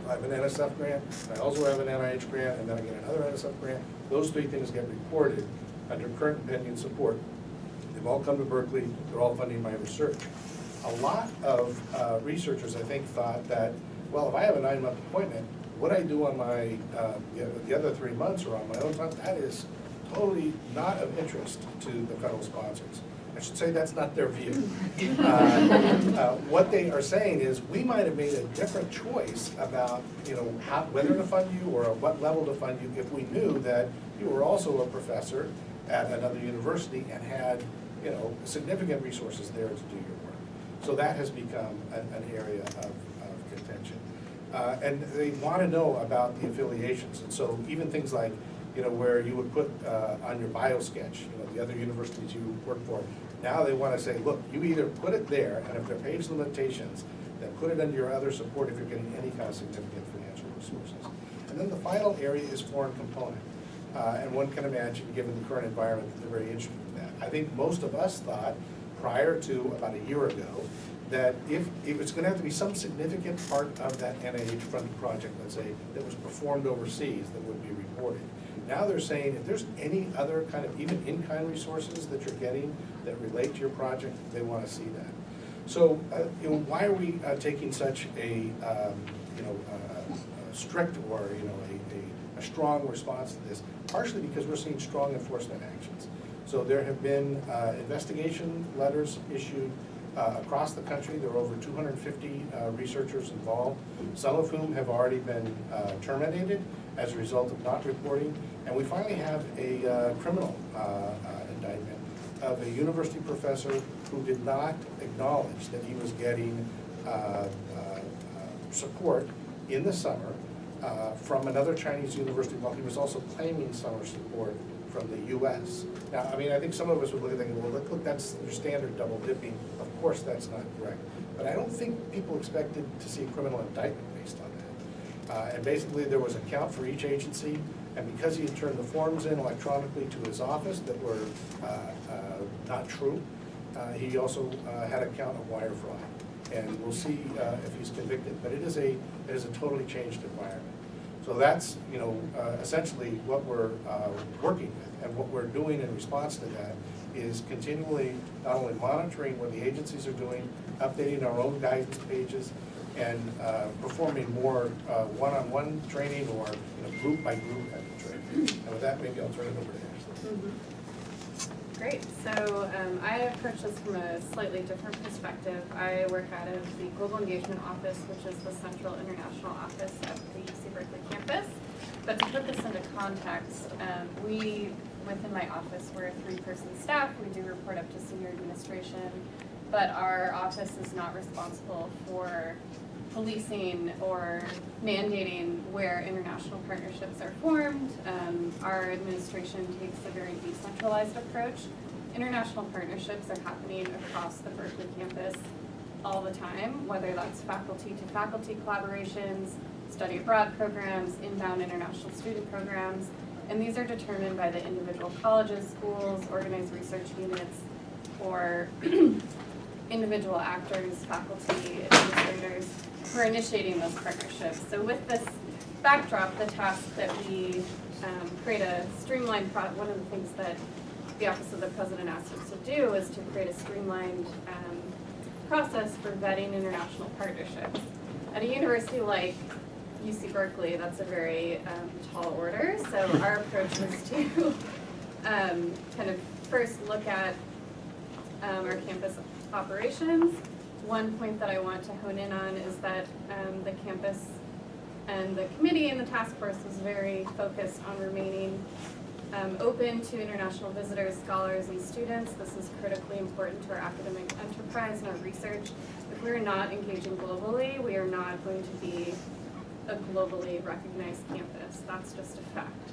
I have an NSF grant, I also have an NIH grant, and then I get another NSF grant. Those three things get reported under current and pending support. They've all come to Berkeley, they're all funding my research. A lot of researchers, I think, thought that, well, if I have a 9-month appointment, what I do on my the other 3 months or on my own time, that is totally not of interest to the federal sponsors. I should say that's not their view. What they are saying is, we might have made a different choice about whether to fund you or at what level to fund you if we knew that you were also a professor at another university and had significant resources there to do your work. So that has become an area of contention. And they want to know about the affiliations. And so even things like, where you would put on your bio sketch, the other universities you work for, now they want to say, look, you either put it there, and if there are page limitations, then put it under your other support if you're getting any kind of significant financial resources. And then the final area is foreign component. And one can imagine, given the current environment, that they're very interested in that. I think most of us thought, prior to about a year ago, that if it was going to have to be some significant part of that NIH-funded project, let's say, that was performed overseas that would be reported. Now they're saying if there's any other kind of even in-kind resources that you're getting that relate to your project, they want to see that. So why are we taking such a strict or a strong response to this? Partially because we're seeing strong enforcement actions. So there have been investigation letters issued across the country. There are over 250 researchers involved, some of whom have already been terminated as a result of not reporting. And we finally have a criminal indictment of a university professor who did not acknowledge that he was getting support in the summer from another Chinese university, while he was also claiming summer support from the U.S. Now, I mean, I think some of us would look at that and go, well, look, that's your standard double dipping. Of course, that's not correct. But I don't think people expected to see a criminal indictment based on that. And basically, there was a count for each agency, and because he had turned the forms in electronically to his office that were not true, he also had a count of wire fraud. And we'll see if he's convicted. But it is a totally changed environment. So that's essentially what we're working with, and what we're doing in response to that is continually not only monitoring what the agencies are doing, updating our own guidance pages, and performing more one-on-one training or group-by-group type of training. And with that, maybe I'll turn it over to Ashley. Great. So I approach this from a slightly different perspective. I work out of the Global Engagement Office, which is the central international office at the UC Berkeley campus. But to put this into context, we, within my office, we're a 3-person staff. We do report up to senior administration, but our office is not responsible for policing or mandating where international partnerships are formed. Our administration takes a very decentralized approach. International partnerships are happening across the Berkeley campus all the time, whether that's faculty-to-faculty collaborations, study abroad programs, inbound international student programs, and these are determined by the individual colleges, schools, organized research units, or individual actors, faculty, administrators, who are initiating those partnerships. So with this backdrop, the task that we create a streamlined one of the things that the Office of the President asked us to do is to create a streamlined process for vetting international partnerships. At a university like UC Berkeley, that's a very tall order. So our approach was to kind of first look at our campus operations. One point that I want to hone in on is that the campus and the committee and the task force was very focused on remaining open to international visitors, scholars, and students. This is critically important to our academic enterprise and our research. If we're not engaging globally, we are not going to be a globally recognized campus. That's just a fact.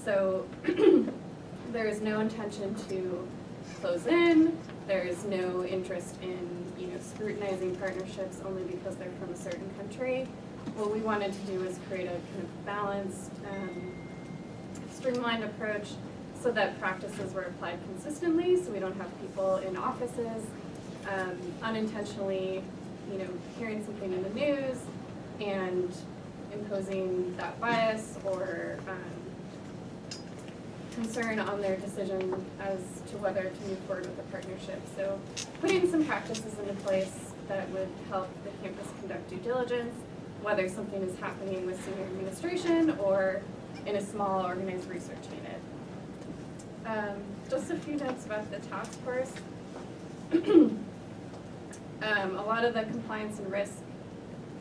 So there is no intention to close in. There is no interest in scrutinizing partnerships only because they're from a certain country. What we wanted to do is create a kind of balanced, streamlined approach so that practices were applied consistently, so we don't have people in offices unintentionally, hearing something in the news and imposing that bias or concern on their decision as to whether to move forward with the partnership. So putting some practices into place that would help the campus conduct due diligence, whether something is happening with senior administration or in a small organized research unit. Just a few notes about the task force. A lot of the compliance and risk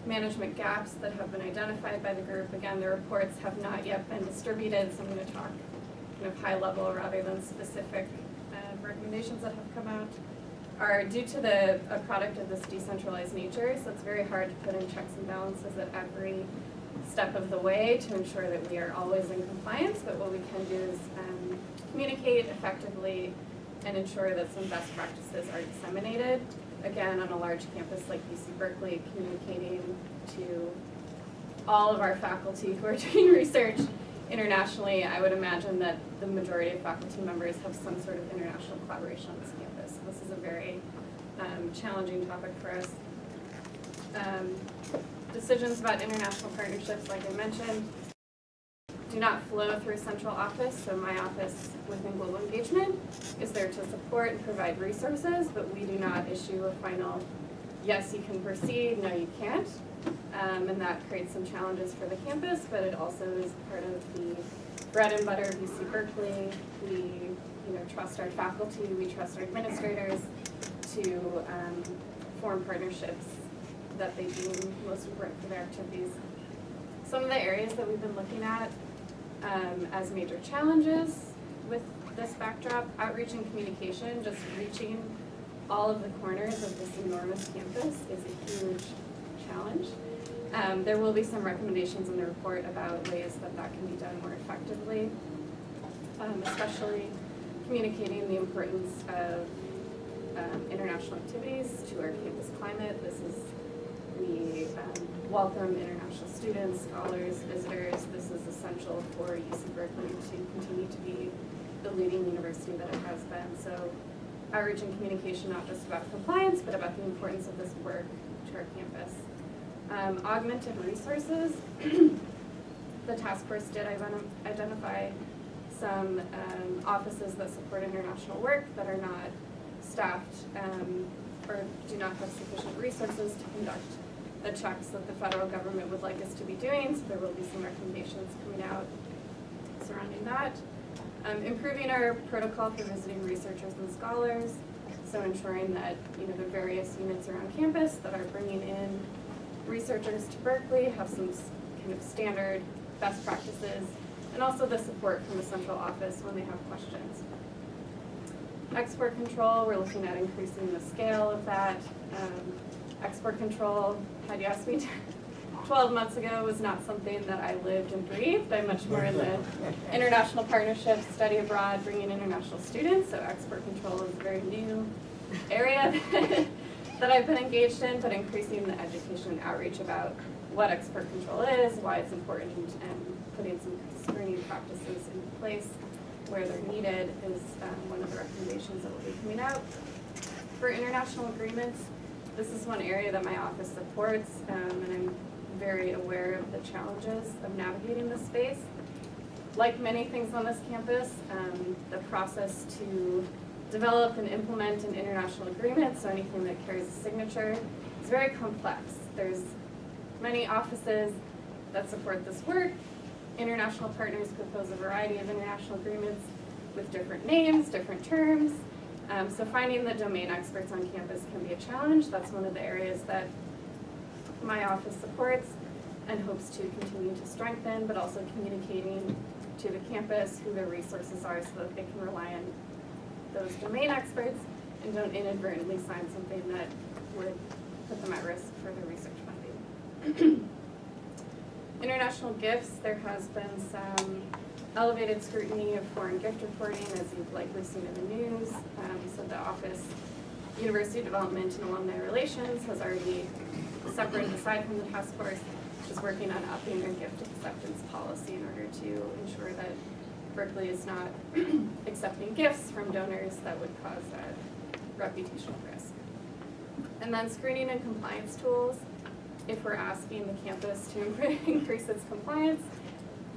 management gaps that have been identified by the group, again, the reports have not yet been distributed, so I'm going to talk kind of high level rather than specific recommendations that have come out, are due to a product of this decentralized nature, so it's very hard to put in checks and balances at every step of the way to ensure that we are always in compliance, but what we can do is communicate effectively and ensure that some best practices are disseminated. Again, on a large campus like UC Berkeley, communicating to all of our faculty who are doing research internationally, I would imagine that the majority of faculty members have some sort of international collaboration on this campus. So this is a very challenging topic for us. Decisions about international partnerships, like I mentioned, do not flow through a central office. So my office within Global Engagement is there to support and provide resources, but we do not issue a final, yes, you can proceed, no, you can't. And that creates some challenges for the campus, but it also is part of the bread and butter of UC Berkeley. We trust our faculty, we trust our administrators to form partnerships that they deem most important for their activities. Some of the areas that we've been looking at as major challenges with this backdrop, outreach and communication, just reaching all of the corners of this enormous campus is a huge challenge. There will be some recommendations in the report about ways that can be done more effectively, especially communicating the importance of international activities to our campus climate. We welcome international students, scholars, visitors. This is essential for UC Berkeley to continue to be the leading university that it has been. So outreach and communication, not just about compliance, but about the importance of this work to our campus. Augmented resources. The task force did identify some offices that support international work that are not staffed or do not have sufficient resources to conduct the checks that the federal government would like us to be doing, so there will be some recommendations coming out surrounding that. Improving our protocol for visiting researchers and scholars, so ensuring that the various units around campus that are bringing in researchers to Berkeley have some kind of standard best practices, and also the support from the central office when they have questions. Export control, we're looking at increasing the scale of that. Export control, had you asked me 12 months ago, was not something that I lived and breathed. I'm much more in the international partnerships, study abroad, bringing international students, so export control is a very new area that I've been engaged in, but increasing the education and outreach about what export control is, why it's important, and putting some screening practices in place where they're needed is one of the recommendations that will be coming out. For international agreements, this is one area that my office supports, and I'm very aware of the challenges of navigating this space. Like many things on this campus, the process to develop and implement an international agreement, so anything that carries a signature, is very complex. There's many offices that support this work. International partners propose a variety of international agreements with different names, different terms. So finding the domain experts on campus can be a challenge. That's one of the areas that my office supports and hopes to continue to strengthen, but also communicating to the campus who their resources are so that they can rely on those domain experts and don't inadvertently sign something that would put them at risk for their research funding. International gifts, there has been some elevated scrutiny of foreign gift reporting, as you've likely seen in the news. So the Office University Development and Alumni Relations has already separated aside from the task force, is working on upping their gift acceptance policy in order to ensure that Berkeley is not accepting gifts from donors that would cause a reputational risk. And then screening and compliance tools. If we're asking the campus to increase its compliance,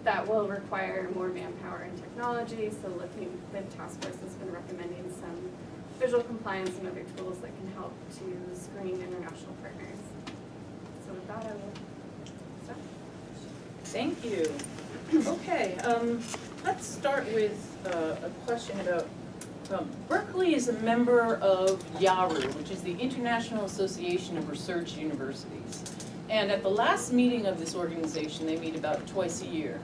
that will require more manpower and technology. So the task force has been recommending some visual compliance and other tools that can help to screen international partners. So with that, I will stop. Thank you. Okay, let's start with a question about Berkeley is a member of YARU, which is the International Association of Research Universities. And at the last meeting of this organization, they meet about twice a year.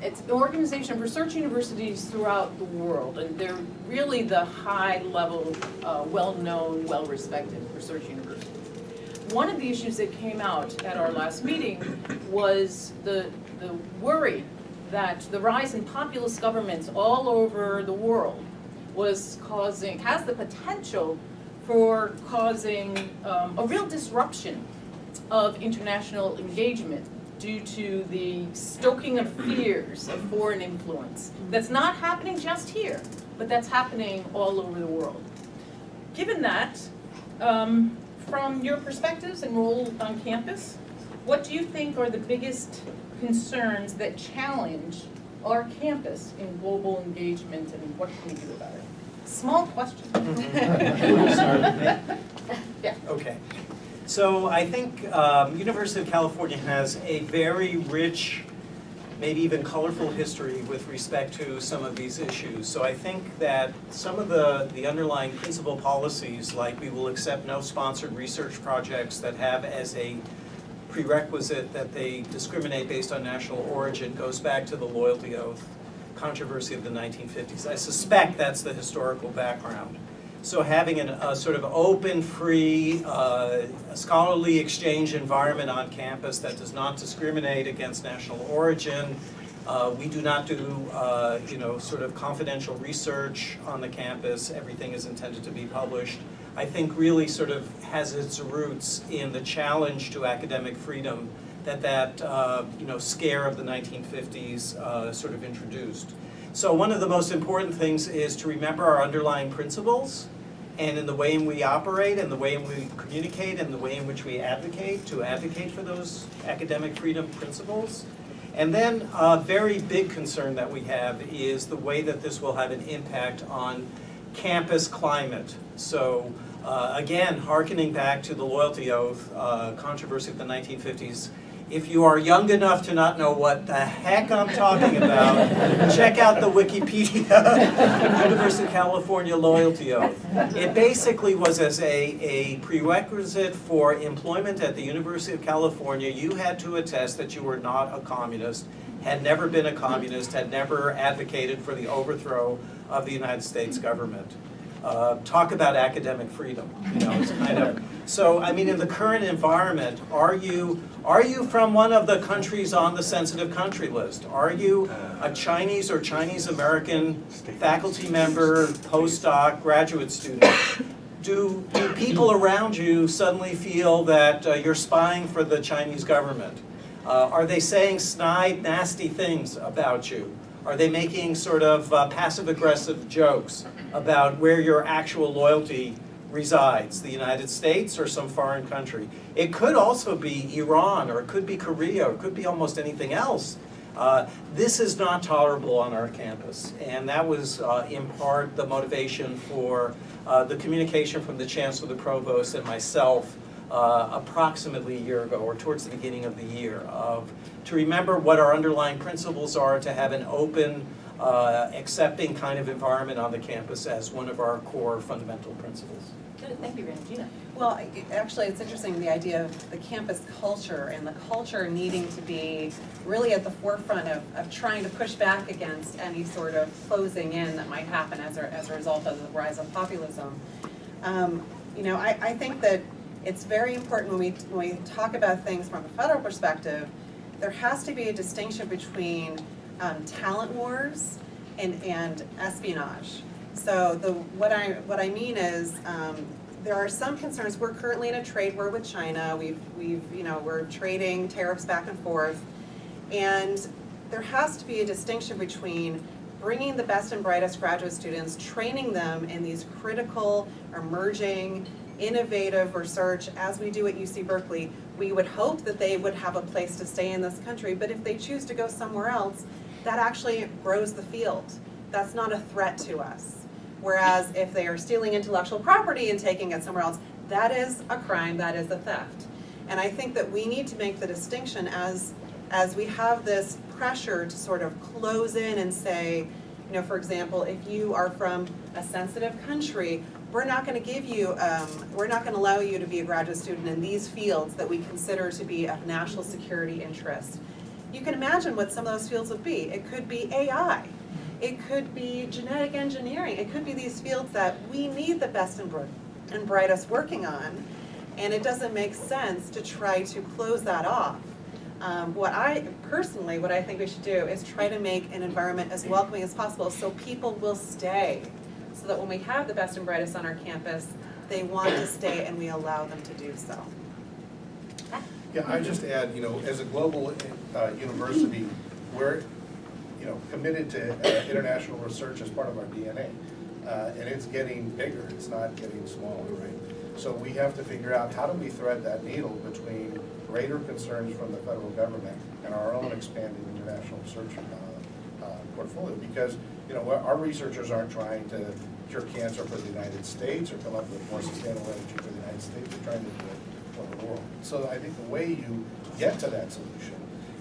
It's an organization of research universities throughout the world, and they're really the high-level, well-known, well-respected research universities. One of the issues that came out at our last meeting was the worry that the rise in populist governments all over the world has the potential for causing a real disruption of international engagement due to the stoking of fears of foreign influence. That's not happening just here, but that's happening all over the world. Given that, from your perspectives and role on campus, what do you think are the biggest concerns that challenge our campus in global engagement, and what can we do about it? Small question. Yeah. Okay. So I think University of California has a very rich, maybe even colorful history with respect to some of these issues. So I think that some of the underlying principal policies, like we will accept no sponsored research projects that have as a prerequisite that they discriminate based on national origin, goes back to the loyalty oath controversy of the 1950s. I suspect that's the historical background. So having a sort of open, free, scholarly exchange environment on campus that does not discriminate against national origin. We do not do, sort of confidential research on the campus. Everything is intended to be published. I think really sort of has its roots in the challenge to academic freedom that scare of the 1950s sort of introduced. So one of the most important things is to remember our underlying principles, and in the way in we operate, and the way in we communicate, and the way in which we advocate, to advocate for those academic freedom principles. And then a very big concern that we have is the way that this will have an impact on campus climate. So again, hearkening back to the loyalty oath controversy of the 1950s, If you are young enough to not know what the heck I'm talking about, check out the Wikipedia University of California Loyalty Oath. It basically was as a prerequisite for employment at the University of California, you had to attest that you were not a communist, had never been a communist, had never advocated for the overthrow of the United States government. Talk about academic freedom, you know, it's kind of, so I mean in the current environment, are you from one of the countries on the sensitive country list? Are you a Chinese or Chinese American faculty member, postdoc, graduate student? Do people around you suddenly feel that you're spying for the Chinese government? Are they saying snide, nasty things about you? Are they making sort of passive-aggressive jokes about where your actual loyalty resides, the United States or some foreign country? It could also be Iran, or it could be Korea, or it could be almost anything else. This is not tolerable on our campus, and that was in part the motivation for the communication from the Chancellor, the Provost, and myself approximately a year ago, or towards the beginning of the year, to remember what our underlying principles are, to have an open, accepting kind of environment on the campus as one of our core fundamental principles. Good, thank you, Regina. Well, actually, it's interesting, the idea of the campus culture and the culture needing to be really at the forefront of trying to push back against any sort of closing in that might happen as a result of the rise of populism. You know, I think that it's very important when we talk about things from a federal perspective, there has to be a distinction between talent wars and espionage. So what I mean is there are some concerns. We're currently in a trade war with China. We're trading tariffs back and forth, and there has to be a distinction between bringing the best and brightest graduate students, training them in these critical, emerging, innovative research, as we do at UC Berkeley. We would hope that they would have a place to stay in this country, but if they choose to go somewhere else, that actually grows the field. That's not a threat to us. Whereas if they are stealing intellectual property and taking it somewhere else, that is a crime, that is a theft. And I think that we need to make the distinction as we have this pressure to sort of close in and say, you know, for example, if you are from a sensitive country, we're not going to give you, we're not going to allow you to be a graduate student in these fields that we consider to be of national security interest. You can imagine what some of those fields would be. It could be AI. It could be genetic engineering. It could be these fields that we need the best and brightest working on, and it doesn't make sense to try to close that off. What I think we should do is try to make an environment as welcoming as possible so people will stay. So that when we have the best and brightest on our campus, they want to stay and we allow them to do so. Yeah, I just add, you know, as a global university, we're, you know, committed to international research as part of our DNA. And it's getting bigger, it's not getting smaller, right? So we have to figure out how do we thread that needle between greater concerns from the federal government and our own expanding international research portfolio, because you know our researchers aren't trying to cure cancer for the United States or come up with more sustainable energy for the United States. They're trying to do it for the world. So I think the way you get to that solution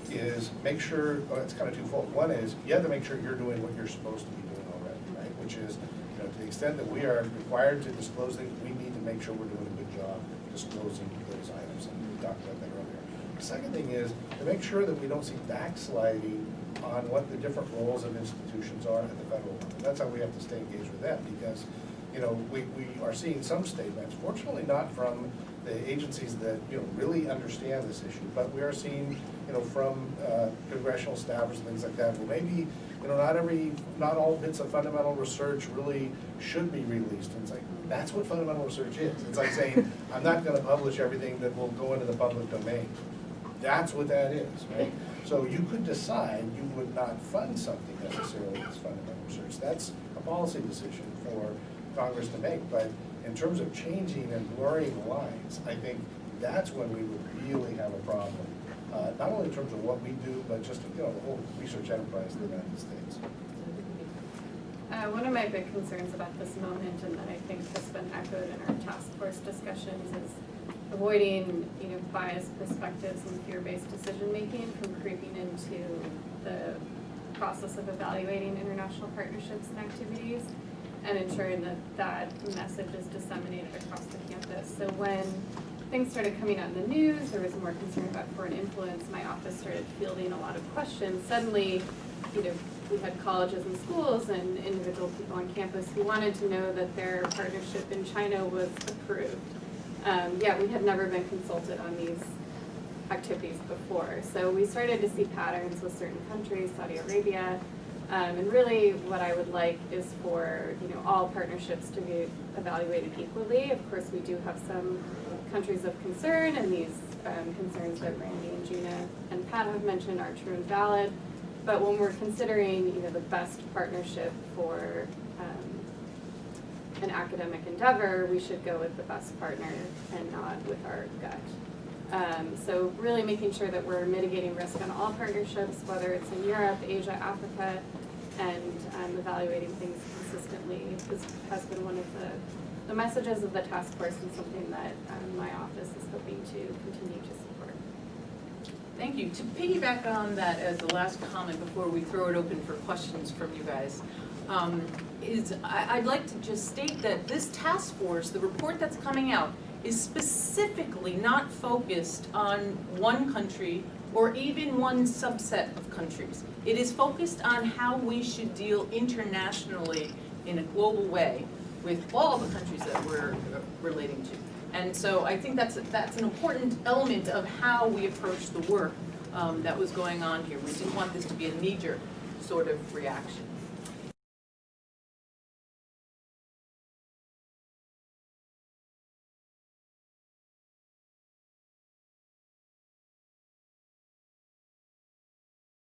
is make sure, well, it's kind of twofold. One is you have to make sure you're doing what you're supposed to be doing already, right? Which is, you know, to the extent that we are required to disclose things, we need to make sure we're doing a good job disclosing those items, and we talked about that earlier. The second thing is to make sure that we don't see backsliding on what the different roles of institutions are at the federal level. That's how we have to stay engaged with them, because you know we are seeing some statements, fortunately not from the agencies that you know really understand this issue, but we are seeing you know from congressional staffers and things like that. Well, maybe you know not all bits of fundamental research really should be released. And it's like that's what fundamental research is. It's like saying I'm not going to publish everything that will go into the public domain. That's what that is, right? So you could decide you would not fund something necessarily as fundamental research. That's a policy decision for Congress to make. But in terms of changing and blurring lines, I think that's when we would really have a problem. Not only in terms of what we do, but just you know the whole research enterprise in the United States. One of my big concerns about this moment, and that I think has been echoed in our task force discussions, is avoiding, biased perspectives and fear-based decision-making from creeping into the process of evaluating international partnerships and activities, and ensuring that that message is disseminated across the campus. So when things started coming out in the news, there was more concern about foreign influence, my office started fielding a lot of questions. Suddenly, we had colleges and schools and individual people on campus who wanted to know that their partnership in China was approved. Yet we had never been consulted on these activities before. So we started to see patterns with certain countries, Saudi Arabia, and really what I would like is for all partnerships to be evaluated equally. Of course, we do have some countries of concern, and these concerns that Randy and Gina and Pat have mentioned are true and valid. But when we're considering the best partnership for an academic endeavor, we should go with the best partner and not with our gut. So really making sure that we're mitigating risk on all partnerships, whether it's in Europe, Asia, Africa, and evaluating things consistently has been one of the messages of the task force and something that my office is hoping to continue to support. Thank you. To piggyback on that as the last comment before we throw it open for questions from you guys, I'd like to just state that this task force, the report that's coming out, is specifically not focused on one country or even one subset of countries. It is focused on how we should deal internationally in a global way with all the countries that we're relating to. And so I think that's an important element of how we approach the work that was going on here. We didn't want this to be a knee-jerk sort of reaction.